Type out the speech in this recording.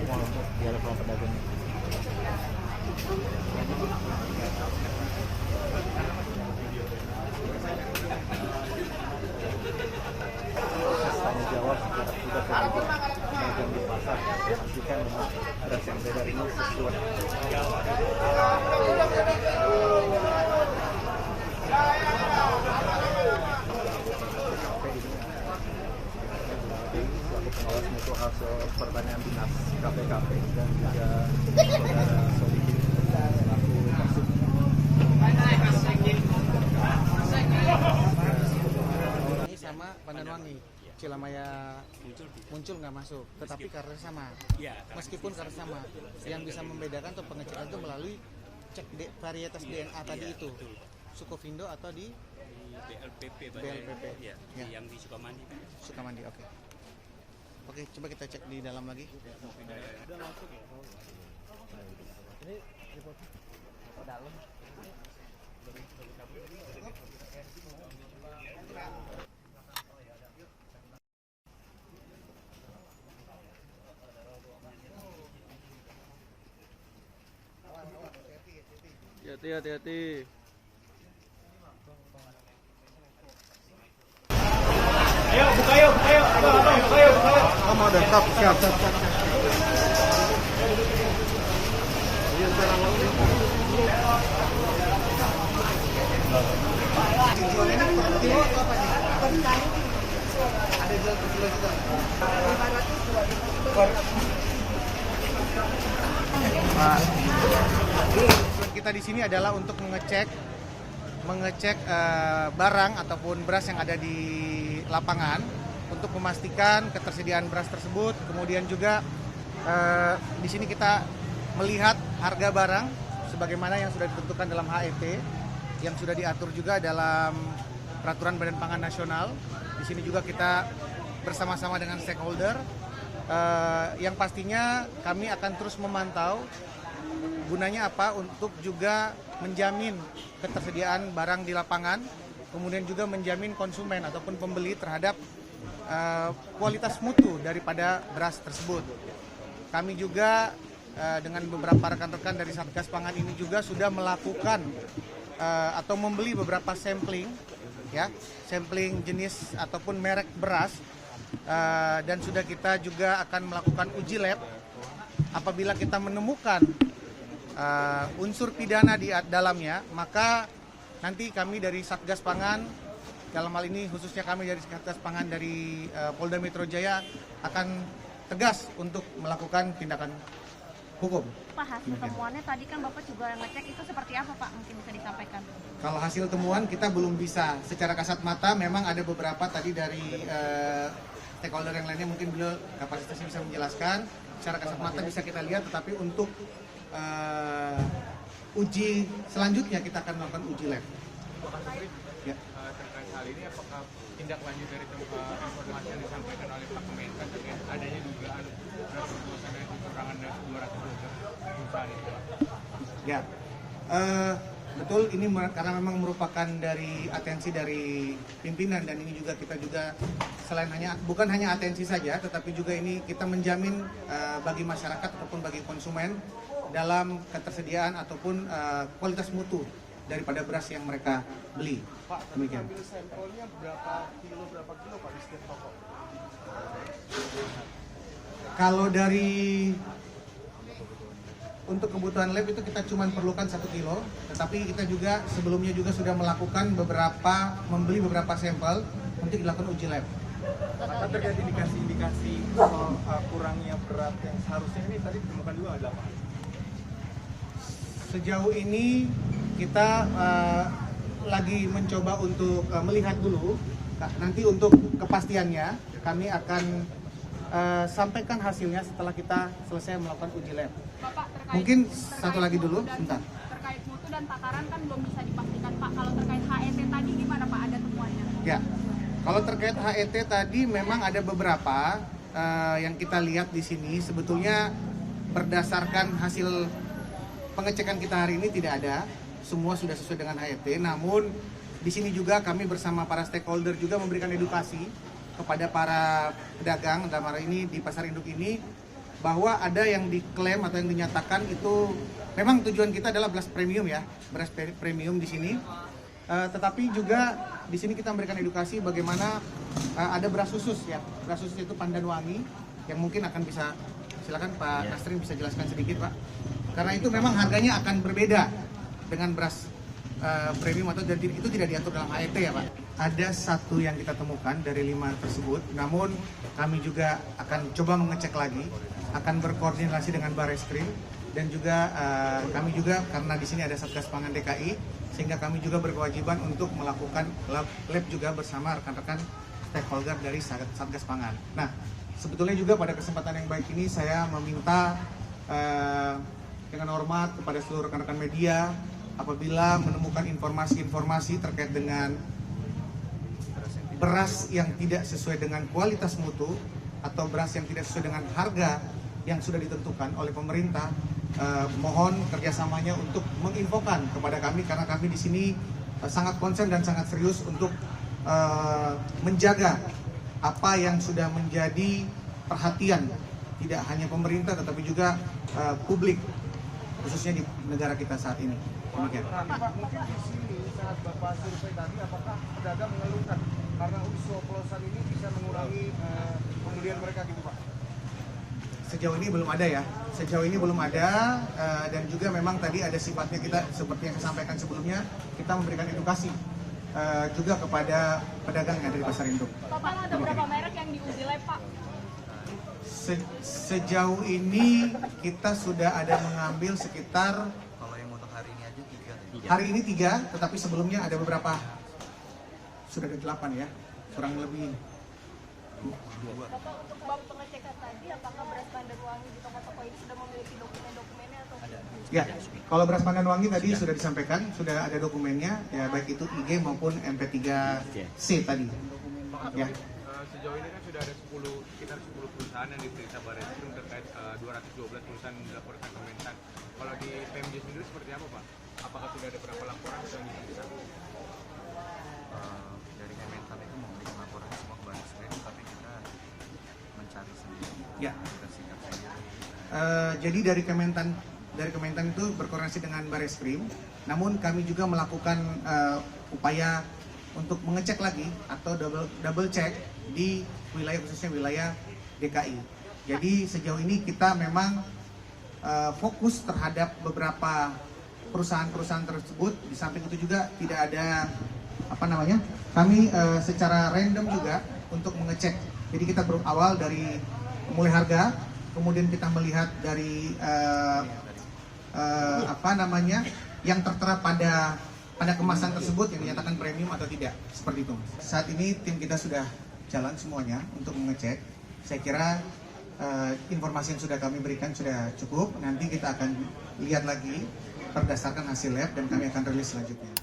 semua untuk dialog sama pedagang. Tanggung jawab kita juga pedagang di pasar memastikan memang beras yang beredar ini sesuai. Selaku pengawas mutu hasil pertanian dinas KPKP dan juga saudara Solihin selaku masuk ini sama Pandanwangi Cilamaya muncul nggak masuk, tetapi karena sama. Meskipun karena sama, yang bisa membedakan atau pengecekan itu melalui cek varietas DNA tadi itu, Sukovindo atau di BLPP. Ya. Yang di Sukamandi. Sukamandi, oke. Oke, coba kita cek di dalam lagi. ini ke dalam. Hati-hati. Ayo, buka yuk. Oh, mau udah stop, siap. Ada jual per kilo juga. 500. Kita di sini adalah untuk mengecek barang ataupun beras yang ada di lapangan untuk memastikan ketersediaan beras tersebut. Kemudian juga di sini kita melihat harga barang sebagaimana yang sudah ditentukan dalam HET, yang sudah diatur juga dalam Peraturan Badan Pangan Nasional. Di sini juga kita bersama-sama dengan stakeholder, yang pastinya kami akan terus memantau gunanya apa untuk juga menjamin ketersediaan barang di lapangan, kemudian juga menjamin konsumen ataupun pembeli terhadap kualitas mutu daripada beras tersebut. Kami juga dengan beberapa rekan-rekan dari Satgas Pangan ini juga sudah melakukan atau membeli beberapa sampling jenis ataupun merek beras, dan sudah kita juga akan melakukan uji lab. Apabila kita menemukan unsur pidana di dalamnya, maka nanti kami dari Satgas Pangan, dalam hal ini khususnya kami dari Satgas Pangan dari Polda Metro Jaya, akan tegas untuk melakukan tindakan hukum. Pak, hasil temuannya tadi kan Bapak juga ngecek, itu seperti apa Pak? Mungkin bisa disampaikan. Kalau hasil temuan kita belum bisa secara kasat mata, memang ada beberapa tadi dari stakeholder yang lainnya, mungkin beliau kapasitasnya bisa menjelaskan. Secara kasat mata bisa kita lihat, tetapi untuk uji selanjutnya kita akan melakukan uji lab. Ya. Terkait hal ini, apakah tindak lanjut dari informasi yang disampaikan oleh Pak Kementan terkait adanya dugaan perbuatan dari kecurangan 200 perusahaan itu? Ya, betul, ini karena memang merupakan dari atensi dari pimpinan, dan ini juga kita juga bukan hanya atensi saja, tetapi juga ini kita menjamin bagi masyarakat ataupun bagi konsumen dalam ketersediaan ataupun kualitas mutu daripada beras yang mereka beli. Pak, demikian. ambil sampelnya berapa kilo Pak di setiap toko? Kalau dari untuk kebutuhan lab itu kita cuma perlukan 1 kilo, tetapi kita juga sebelumnya juga sudah melakukan membeli beberapa sampel untuk dilakukan uji lab. Maka terkait indikasi kurangnya berat yang seharusnya ini tadi ditemukan juga ada apa? Sejauh ini kita lagi mencoba untuk melihat dulu. Nanti untuk kepastiannya kami akan sampaikan hasilnya setelah kita selesai melakukan uji lab. Bapak, Mungkin satu lagi dulu, sebentar. Terkait mutu dan takaran kan belum bisa dipastikan Pak. Kalau terkait HET tadi gimana Pak? Ada temuannya? Ya, kalau terkait HET tadi memang ada beberapa yang kita lihat di sini. Sebetulnya berdasarkan hasil pengecekan kita hari ini tidak ada, semua sudah sesuai dengan HET. Namun di sini juga kami bersama para stakeholder juga memberikan edukasi kepada para pedagang dalam hal ini di pasar induk ini, bahwa ada yang diklaim atau yang dinyatakan itu memang tujuan kita adalah beras premium ya, beras premium di sini. Tetapi juga di sini kita memberikan edukasi bagaimana ada beras khusus ya. Beras khusus itu pandan wangi yang mungkin akan bisa, silakan Pak Nasrin bisa jelaskan sedikit Pak. Karena itu memang harganya akan berbeda dengan beras premium atau itu tidak diatur dalam HET ya Pak. Ada satu yang kita temukan dari 5 tersebut, namun kami juga akan coba mengecek lagi, akan berkoordinasi dengan Bareskrim dan juga kami juga karena di sini ada Satgas Pangan DKI, sehingga kami juga berkewajiban untuk melakukan lab juga bersama rekan-rekan stakeholder dari Satgas Pangan. Nah, sebetulnya juga pada kesempatan yang baik ini saya meminta dengan hormat kepada seluruh rekan-rekan media, apabila menemukan informasi-informasi terkait dengan beras yang tidak sesuai dengan kualitas mutu atau beras yang tidak sesuai dengan harga yang sudah ditentukan oleh pemerintah, mohon kerjasamanya untuk menginfokan kepada kami, karena kami di sini sangat konsen dan sangat serius untuk menjaga apa yang sudah menjadi perhatian tidak hanya pemerintah tetapi juga publik, khususnya di negara kita saat ini. Demikian. Pak, mungkin di sini saat Bapak survei tadi, apakah pedagang mengeluhkan karena uji oplosan ini bisa mengurangi pembelian mereka gitu Pak? Sejauh ini belum ada ya. Sejauh ini belum ada dan juga memang tadi ada sifatnya kita seperti yang saya sampaikan sebelumnya, kita memberikan edukasi juga kepada pedagang yang ada di pasar induk. Pak, ada berapa merek yang diuji lab Pak? Sejauh ini kita sudah ada mengambil sekitar, Kalau yang untuk hari ini aja 3. hari ini 3, tetapi sebelumnya ada beberapa, sudah ada 8 ya, kurang lebih. Bapak, untuk bab pengecekan tadi, apakah beras pandan wangi di toko-toko ini sudah memiliki dokumen-dokumennya atau tidak? Ya, kalau beras pandan wangi tadi sudah disampaikan, sudah ada dokumennya, ya baik itu IG maupun MP3C tadi. Ya. Sejauh ini kan sudah ada sekitar 10 perusahaan yang diperiksa Bareskrim terkait 212 perusahaan yang dilaporkan Kementan. Kalau di PMJ sendiri seperti apa Pak? Apakah sudah ada berapa laporan yang diperiksa? Dari Kementan itu memberikan laporan semua ke Bareskrim, tapi kita mencari sendiri. Ya. Kita singkat sendiri. Jadi dari Kementan itu berkoordinasi dengan Bareskrim, namun kami juga melakukan upaya untuk mengecek lagi atau double check di wilayah, khususnya wilayah DKI. Jadi sejauh ini kita memang fokus terhadap beberapa perusahaan-perusahaan tersebut. Di samping itu juga tidak ada kami secara random juga untuk mengecek. Jadi kita berawal dari mulai harga, kemudian kita melihat dari yang tertera pada kemasan tersebut yang dinyatakan premium atau tidak, seperti itu. Saat ini tim kita sudah jalan semuanya untuk mengecek. Saya kira informasi yang sudah kami berikan sudah cukup. Nanti kita akan lihat lagi berdasarkan hasil lab dan kami akan rilis selanjutnya.